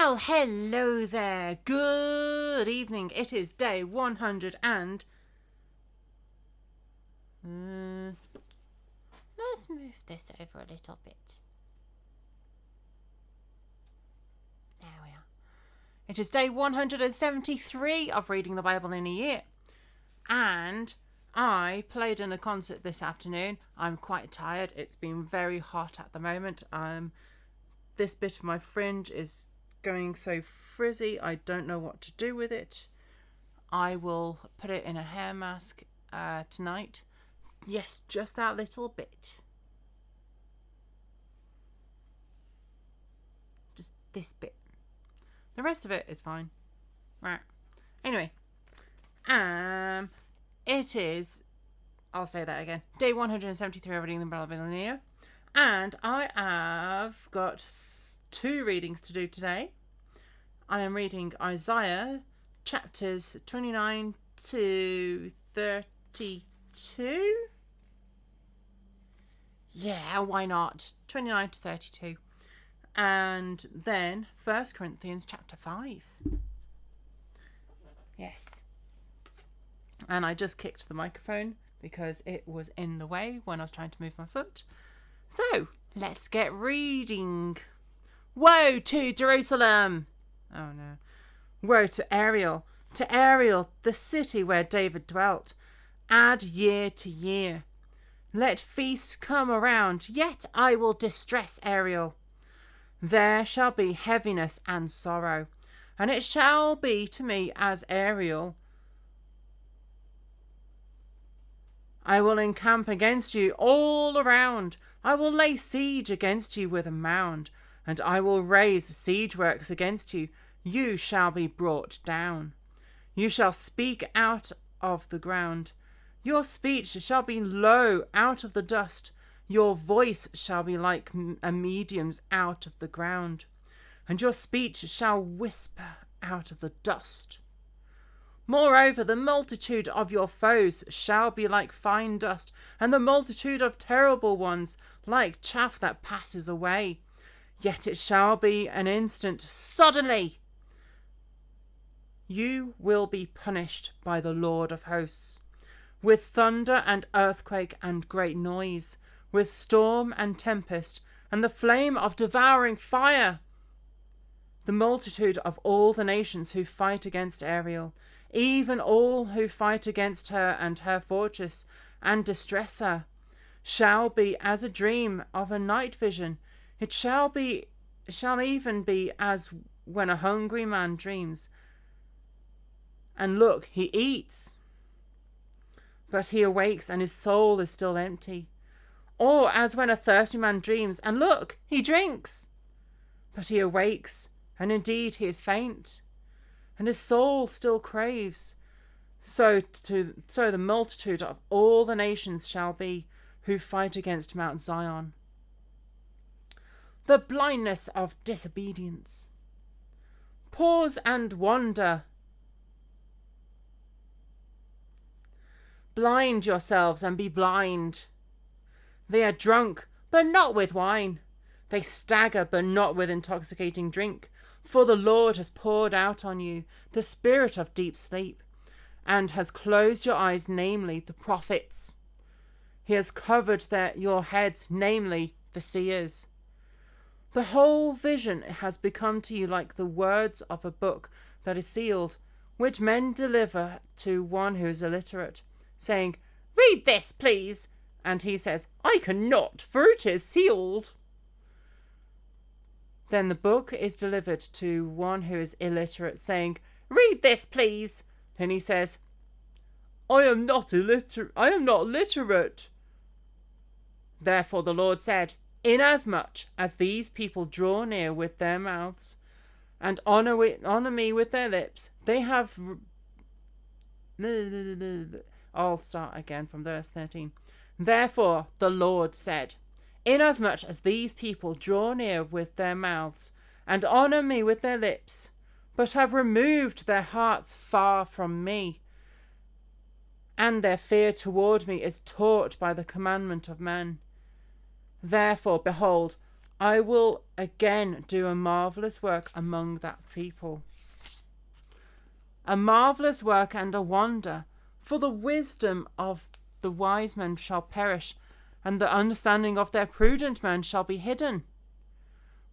Well, hello there. Good evening. It is day 100 and... let's move this over a little bit. There we are. It is day 173 of reading the Bible in a year. And I played in a concert this afternoon. I'm quite tired. It's been very hot at the moment. This bit of my fringe is going so frizzy. I don't know what to do with it. I will put it in a hair mask tonight. Yes, just that little bit. Just this bit. The rest of it is fine. Right. Anyway. It is, I'll say that again, day 173 of reading the Bible in a year. And I have got 2 readings to do today. I am reading Isaiah chapters 29 to 32. Yeah, why not? 29 to 32. And then 1 Corinthians chapter 5. Yes. And I just kicked the microphone because it was in the way when I was trying to move my foot. So, let's get reading. Woe to Jerusalem! Oh no. Woe to Ariel, the city where David dwelt. Add year to year. Let feasts come around, yet I will distress Ariel. There shall be heaviness and sorrow, and it shall be to me as Ariel. I will encamp against you all around. I will lay siege against you with a mound, and I will raise siege works against you. You shall be brought down. You shall speak out of the ground. Your speech shall be low out of the dust. Your voice shall be like a medium's out of the ground, and your speech shall whisper out of the dust. Moreover, the multitude of your foes shall be like fine dust, and the multitude of terrible ones like chaff that passes away. Yet it shall be an instant, suddenly. You will be punished by the Lord of hosts, with thunder and earthquake and great noise, with storm and tempest, and the flame of devouring fire. The multitude of all the nations who fight against Ariel, even all who fight against her and her fortress, and distress her, shall be as a dream of a night vision. It shall even be as when a hungry man dreams, and look, he eats, but he awakes and his soul is still empty. Or as when a thirsty man dreams, and look, he drinks, but he awakes, and indeed he is faint, and his soul still craves. So the multitude of all the nations shall be who fight against Mount Zion. The blindness of disobedience. Pause and wonder. Blind yourselves and be blind. They are drunk, but not with wine. They stagger, but not with intoxicating drink. For the Lord has poured out on you the spirit of deep sleep, and has closed your eyes, namely the prophets. He has covered your heads, namely the seers. The whole vision has become to you like the words of a book that is sealed, which men deliver to one who is illiterate, saying, "Read this, please." And he says, "I cannot, for it is sealed." Then the book is delivered to one who is illiterate, saying, "Read this, please." And he says, I am not literate. Therefore the Lord said, inasmuch as these people draw near with their mouths, and honor me with their lips, they have... I'll start again from verse 13. Therefore the Lord said, inasmuch as these people draw near with their mouths, and honor me with their lips, but have removed their hearts far from me, and their fear toward me is taught by the commandment of men. Therefore, behold, I will again do a marvellous work among that people. A marvellous work and a wonder, for the wisdom of the wise men shall perish, and the understanding of their prudent men shall be hidden.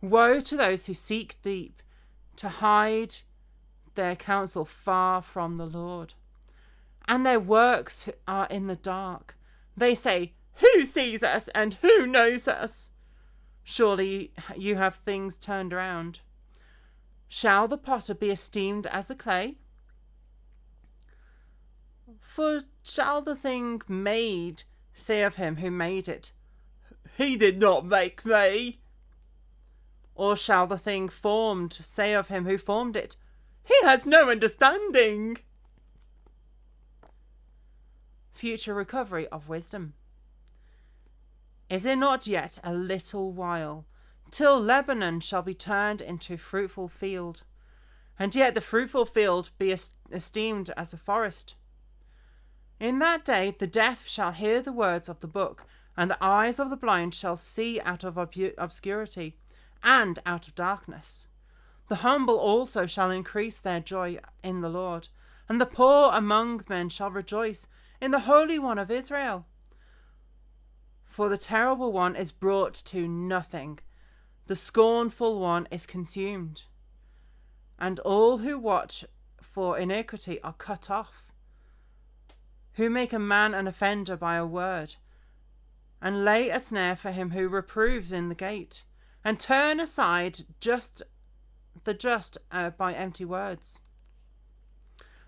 Woe to those who seek deep to hide their counsel far from the Lord, and their works are in the dark. They say, who sees us and who knows us? Surely you have things turned around. Shall the potter be esteemed as the clay? For shall the thing made say of him who made it, he did not make me? Or shall the thing formed say of him who formed it, he has no understanding? Future recovery of wisdom. Is it not yet a little while, till Lebanon shall be turned into fruitful field, and yet the fruitful field be esteemed as a forest? In that day the deaf shall hear the words of the book, and the eyes of the blind shall see out of obscurity, and out of darkness. The humble also shall increase their joy in the Lord, and the poor among men shall rejoice in the Holy One of Israel. For the terrible one is brought to nothing, the scornful one is consumed, and all who watch for iniquity are cut off, who make a man an offender by a word, and lay a snare for him who reproves in the gate, and turn aside the just by empty words.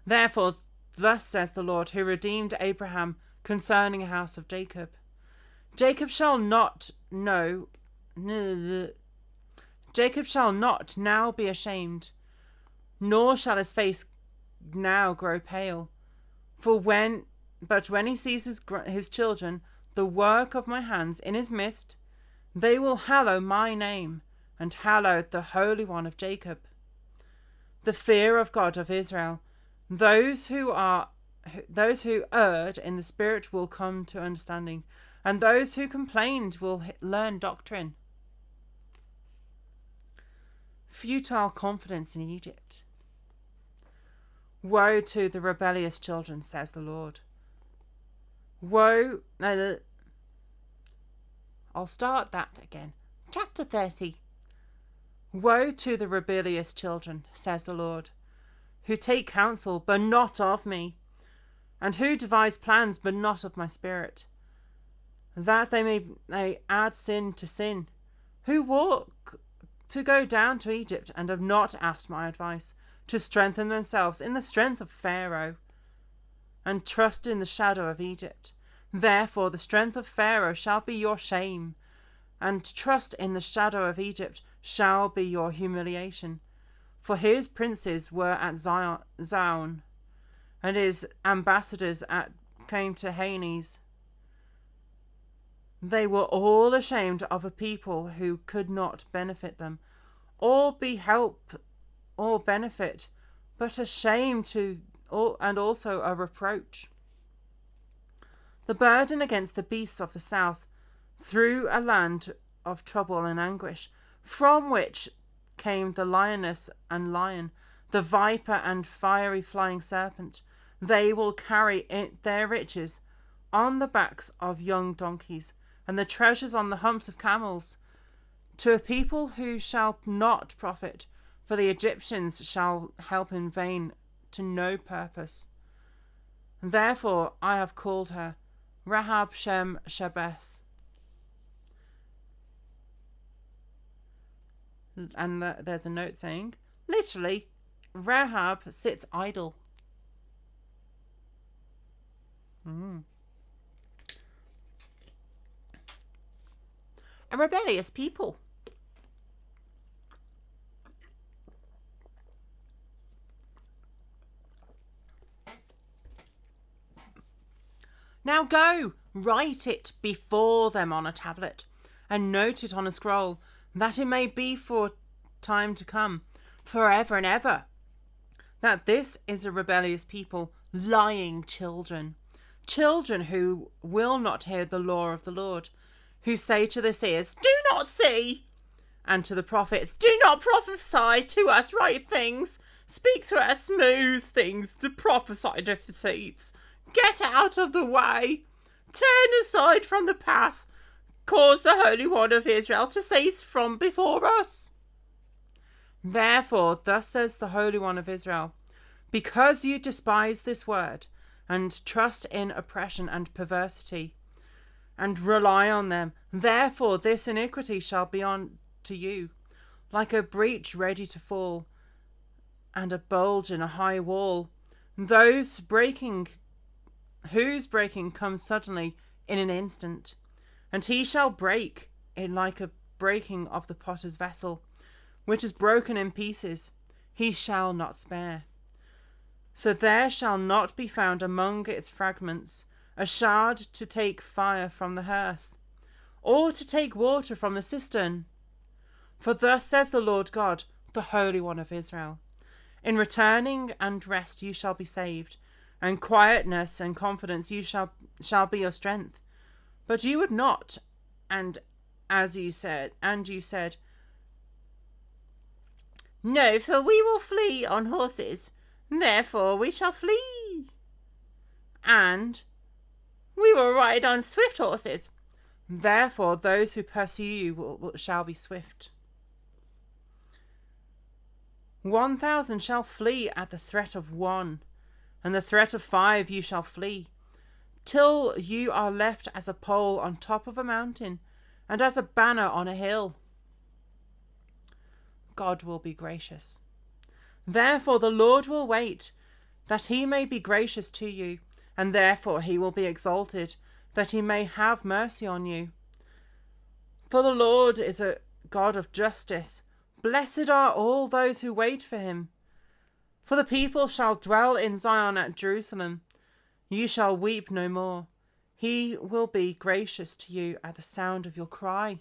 Therefore thus says the Lord, who redeemed Abraham concerning a house of Jacob. Jacob shall not now be ashamed, nor shall his face now grow pale. But when he sees his children, the work of my hands in his midst, they will hallow my name, and hallow the Holy One of Jacob. The fear of God of Israel, those who erred in the spirit will come to understanding, and those who complained will learn doctrine. Futile confidence in Egypt. Woe to the rebellious children, says the Lord. I'll start that again. Chapter 30. Woe to the rebellious children, says the Lord, who take counsel, but not of me, and who devise plans, but not of my spirit, that they may add sin to sin, who walk to go down to Egypt, and have not asked my advice, to strengthen themselves in the strength of Pharaoh, and trust in the shadow of Egypt. Therefore the strength of Pharaoh shall be your shame, and trust in the shadow of Egypt shall be your humiliation. For his princes were at Zion, and his ambassadors came to Hanes. They were all ashamed of a people who could not benefit them, or be help or benefit, but a shame and also a reproach. The burden against the beasts of the south, through a land of trouble and anguish, from which came the lioness and lion, the viper and fiery flying serpent. They will carry their riches on the backs of young donkeys, and the treasures on the humps of camels, to a people who shall not profit, for the Egyptians shall help in vain to no purpose. Therefore I have called her Rahab Shem Shebeth. And there's a note saying, literally, Rahab sits idle. A rebellious people. Now go, write it before them on a tablet, and note it on a scroll, that it may be for time to come, forever and ever, that this is a rebellious people, lying children, children who will not hear the law of the Lord, who say to their seers, do not see, And to the prophets, do not prophesy to us right things. Speak to us smooth things, to prophesy defeats. Get out of the way. Turn aside from the path. Cause the Holy One of Israel to cease from before us. Therefore, thus says the Holy One of Israel, because you despise this word, and trust in oppression and perversity, and rely on them, therefore this iniquity shall be on to you, like a breach ready to fall, and a bulge in a high wall, whose breaking comes suddenly in an instant. And he shall break it like a breaking of the potter's vessel, which is broken in pieces. He shall not spare. So there shall not be found among its fragments a shard to take fire from the hearth, or to take water from the cistern. For thus says the Lord God, the Holy One of Israel, in returning and rest you shall be saved, and quietness and confidence you shall be your strength. But you would not, and you said, no, for we will flee on horses, therefore we shall flee. And we will ride on swift horses, therefore those who pursue you shall be swift. 1,000 shall flee at the threat of one, and the threat of 5 you shall flee, till you are left as a pole on top of a mountain, and as a banner on a hill. God will be gracious. Therefore the Lord will wait, that he may be gracious to you, and therefore he will be exalted, that he may have mercy on you. For the Lord is a God of justice. Blessed are all those who wait for him. For the people shall dwell in Zion at Jerusalem. You shall weep no more. He will be gracious to you at the sound of your cry.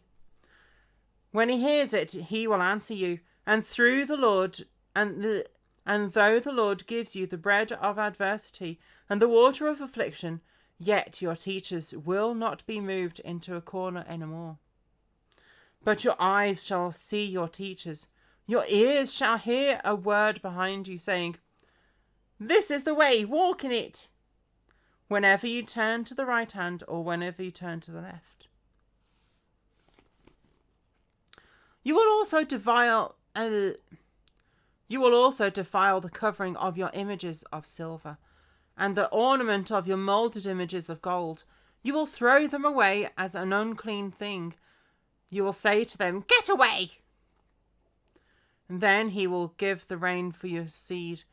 When he hears it, he will answer you, and though the Lord gives you the bread of adversity and the water of affliction, yet your teachers will not be moved into a corner anymore. But your eyes shall see your teachers, your ears shall hear a word behind you saying, this is the way, walk in it, whenever you turn to the right hand or whenever you turn to the left. You will also defile the covering of your images of silver, and the ornament of your moulded images of gold. You will throw them away as an unclean thing. You will say to them, get away! And then he will give the rain for your seed,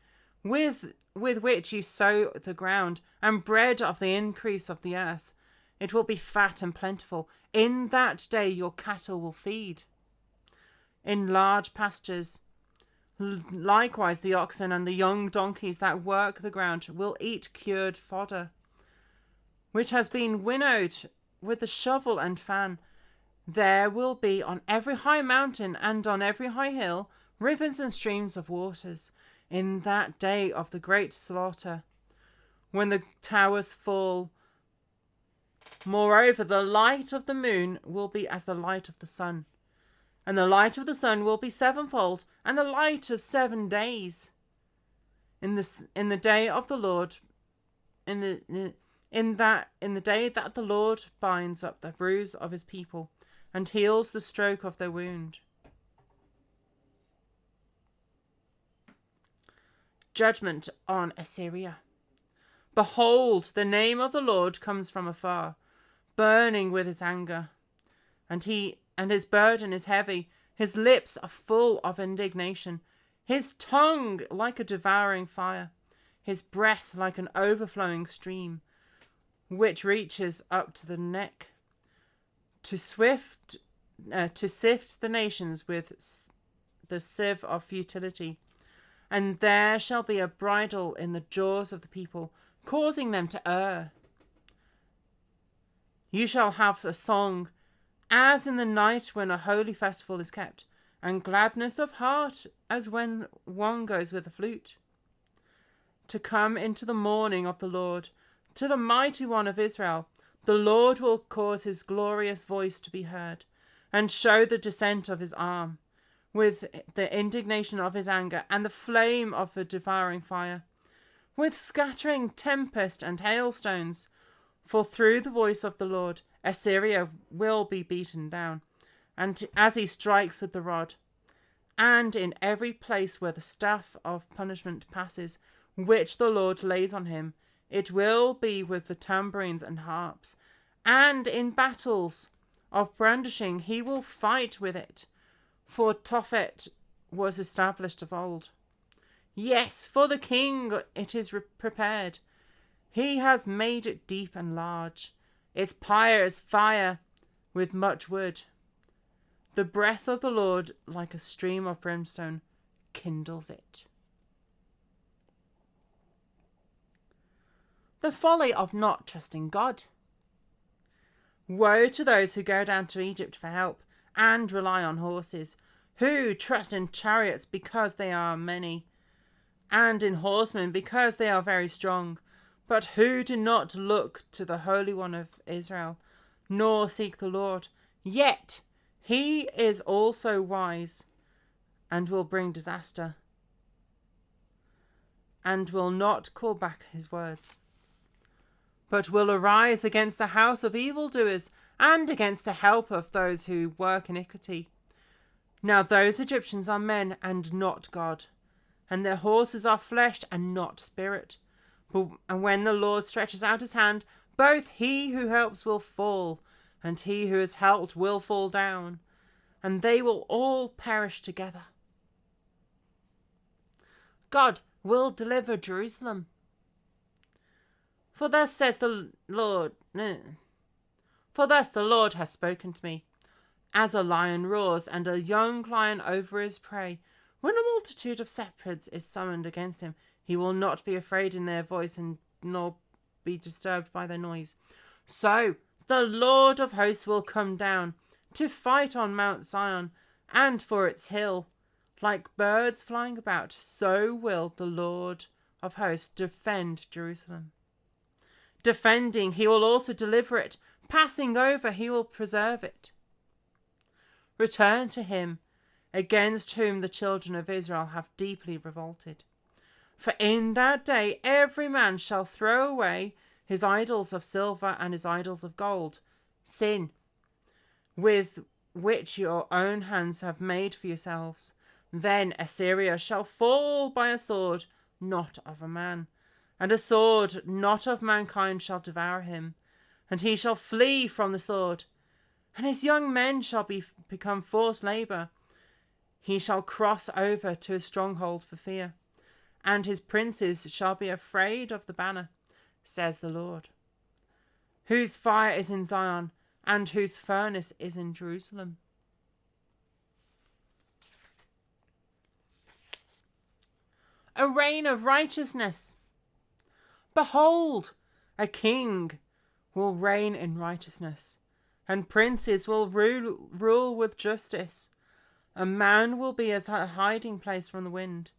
with which you sow the ground, and bread of the increase of the earth. It will be fat and plentiful. In that day your cattle will feed in large pastures. Likewise the oxen and the young donkeys that work the ground will eat cured fodder, which has been winnowed with the shovel and fan. There will be on every high mountain and on every high hill rivers and streams of waters, in that day of the great slaughter, when the towers fall. Moreover, the light of the moon will be as the light of the sun, and the light of the sun will be sevenfold, and the light of 7 days. In the day of the Lord, in the day that the Lord binds up the bruise of his people, and heals the stroke of their wound. Judgment on Assyria. Behold, the name of the Lord comes from afar, burning with his anger, and his burden is heavy. His lips are full of indignation, his tongue like a devouring fire, his breath like an overflowing stream, which reaches up to the neck, to sift the nations with the sieve of futility. And there shall be a bridle in the jaws of the people, causing them to err. You shall have a song, as in the night when a holy festival is kept, and gladness of heart as when one goes with a flute. To come into the morning of the Lord, to the mighty one of Israel, the Lord will cause his glorious voice to be heard, and show the descent of his arm, with the indignation of his anger and the flame of a devouring fire, with scattering tempest and hailstones. For through the voice of the Lord Assyria will be beaten down, and as he strikes with the rod, and in every place where the staff of punishment passes, which the Lord lays on him, it will be with the tambourines and harps, and in battles of brandishing he will fight with it, for Tophet was established of old. Yes, for the king it is prepared. He has made it deep and large. Its pyres fire with much wood. The breath of the Lord, like a stream of brimstone, kindles it. The folly of not trusting God. Woe to those who go down to Egypt for help and rely on horses, who trust in chariots because they are many, and in horsemen because they are very strong, but who do not look to the Holy One of Israel, nor seek the Lord. Yet he is also wise, and will bring disaster, and will not call back his words, but will arise against the house of evildoers, and against the help of those who work iniquity. Now those Egyptians are men and not God, and their horses are flesh and not spirit. And when the Lord stretches out his hand, both he who helps will fall, and he who is helped will fall down, and they will all perish together. God will deliver Jerusalem. For thus says the Lord, for thus the Lord has spoken to me. As a lion roars, and a young lion over his prey, when a multitude of shepherds is summoned against him, he will not be afraid in their voice, and nor be disturbed by their noise. So the Lord of hosts will come down to fight on Mount Zion and for its hill. Like birds flying about, so will the Lord of hosts defend Jerusalem. Defending, he will also deliver it. Passing over, he will preserve it. Return to him, against whom the children of Israel have deeply revolted. For in that day every man shall throw away his idols of silver and his idols of gold, sin, with which your own hands have made for yourselves. Then Assyria shall fall by a sword, not of a man, and a sword not of mankind shall devour him, and he shall flee from the sword, and his young men shall become forced labour. He shall cross over to his stronghold for fear, and his princes shall be afraid of the banner, says the Lord, whose fire is in Zion, and whose furnace is in Jerusalem. A reign of righteousness. Behold, a king will reign in righteousness, and princes will rule with justice. A man will be as a hiding place from the wind,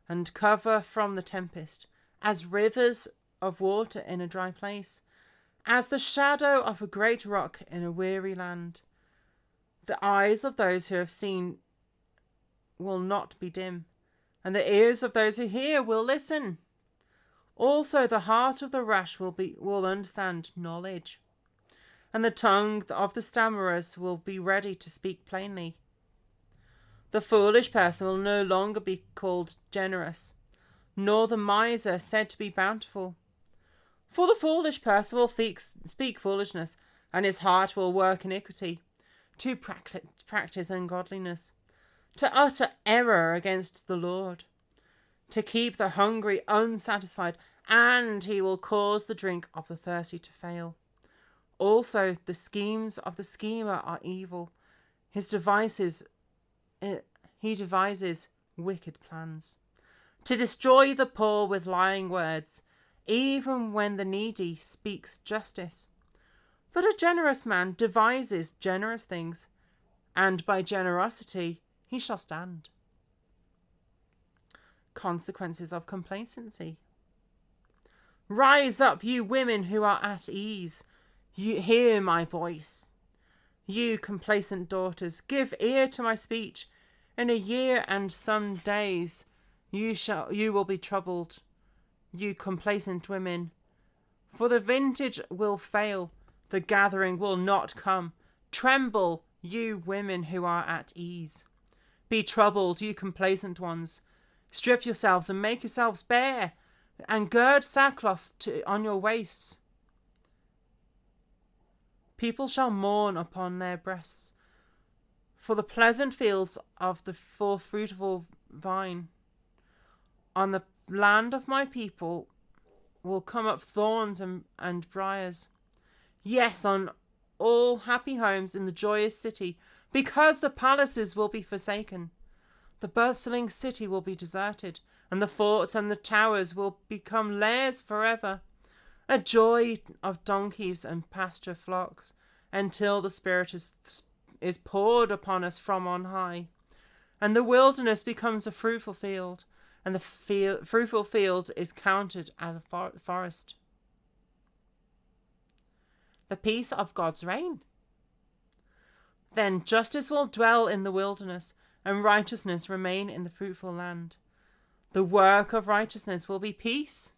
and cover from the tempest, as rivers of water in a dry place, as the shadow of a great rock in a weary land. The eyes of those who have seen will not be dim, and the ears of those who hear will listen. Also the heart of the rash will understand knowledge, and the tongue of the stammerers will be ready to speak plainly. The foolish person will no longer be called generous, nor the miser said to be bountiful. For the foolish person will speak foolishness, and his heart will work iniquity, to practice ungodliness, to utter error against the Lord, to keep the hungry unsatisfied, and he will cause the drink of the thirsty to fail. Also the schemes of the schemer are evil. He devises wicked plans, to destroy the poor with lying words, even when the needy speaks justice. But a generous man devises generous things, and by generosity he shall stand. Consequences of complacency. Rise up, you women who are at ease. You hear my voice. You complacent daughters, give ear to my speech. In a year and some days you will be troubled, you complacent women. For the vintage will fail, the gathering will not come. Tremble, you women who are at ease. Be troubled, you complacent ones. Strip yourselves and make yourselves bare, and gird sackcloth on your waists. People shall mourn upon their breasts for the pleasant fields of the full fruitful vine. On the land of my people will come up thorns and briars. Yes, on all happy homes in the joyous city, because the palaces will be forsaken. The bustling city will be deserted, and the forts and the towers will become lairs forever. A joy of donkeys and pasture flocks, until the Spirit is poured upon us from on high, and the wilderness becomes a fruitful field, and the fruitful field is counted as a forest. The peace of God's reign. Then justice will dwell in the wilderness, and righteousness remain in the fruitful land. The work of righteousness will be peace,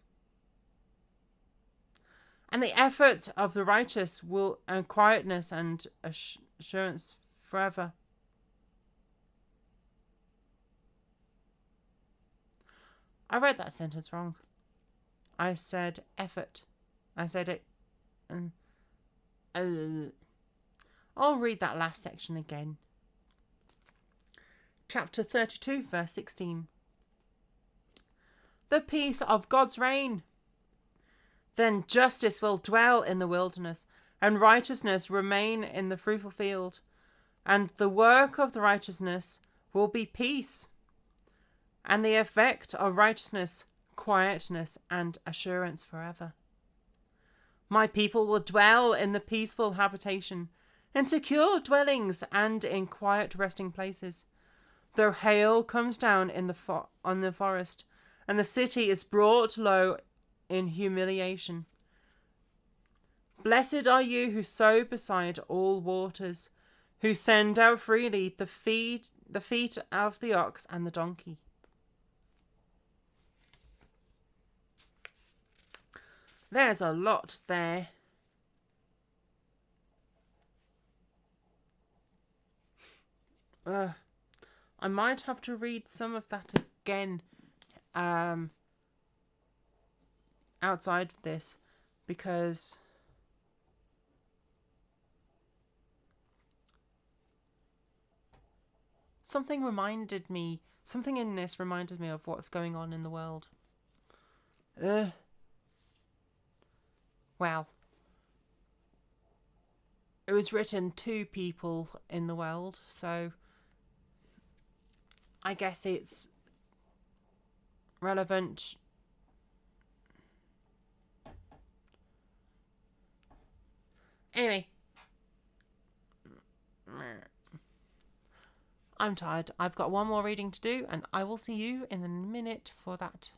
and the effort of the righteous will quietness and assurance forever. I read that sentence wrong. I said effort. I said it. I'll read that last section again. Chapter 32, verse 16. The peace of God's reign. Then justice will dwell in the wilderness, and righteousness remain in the fruitful field. And the work of the righteousness will be peace, and the effect of righteousness, quietness, and assurance forever. My people will dwell in the peaceful habitation, in secure dwellings, and in quiet resting places. Though hail comes down on the forest, and the city is brought low in humiliation. Blessed are you who sow beside all waters, who send out freely the feet of the ox and the donkey. There's a lot there. I might have to read some of that again outside of this, because something in this reminded me of what's going on in the world. Well, it was written to people in the world, so I guess it's relevant. Anyway, I'm tired. I've got one more reading to do, and I will see you in a minute for that.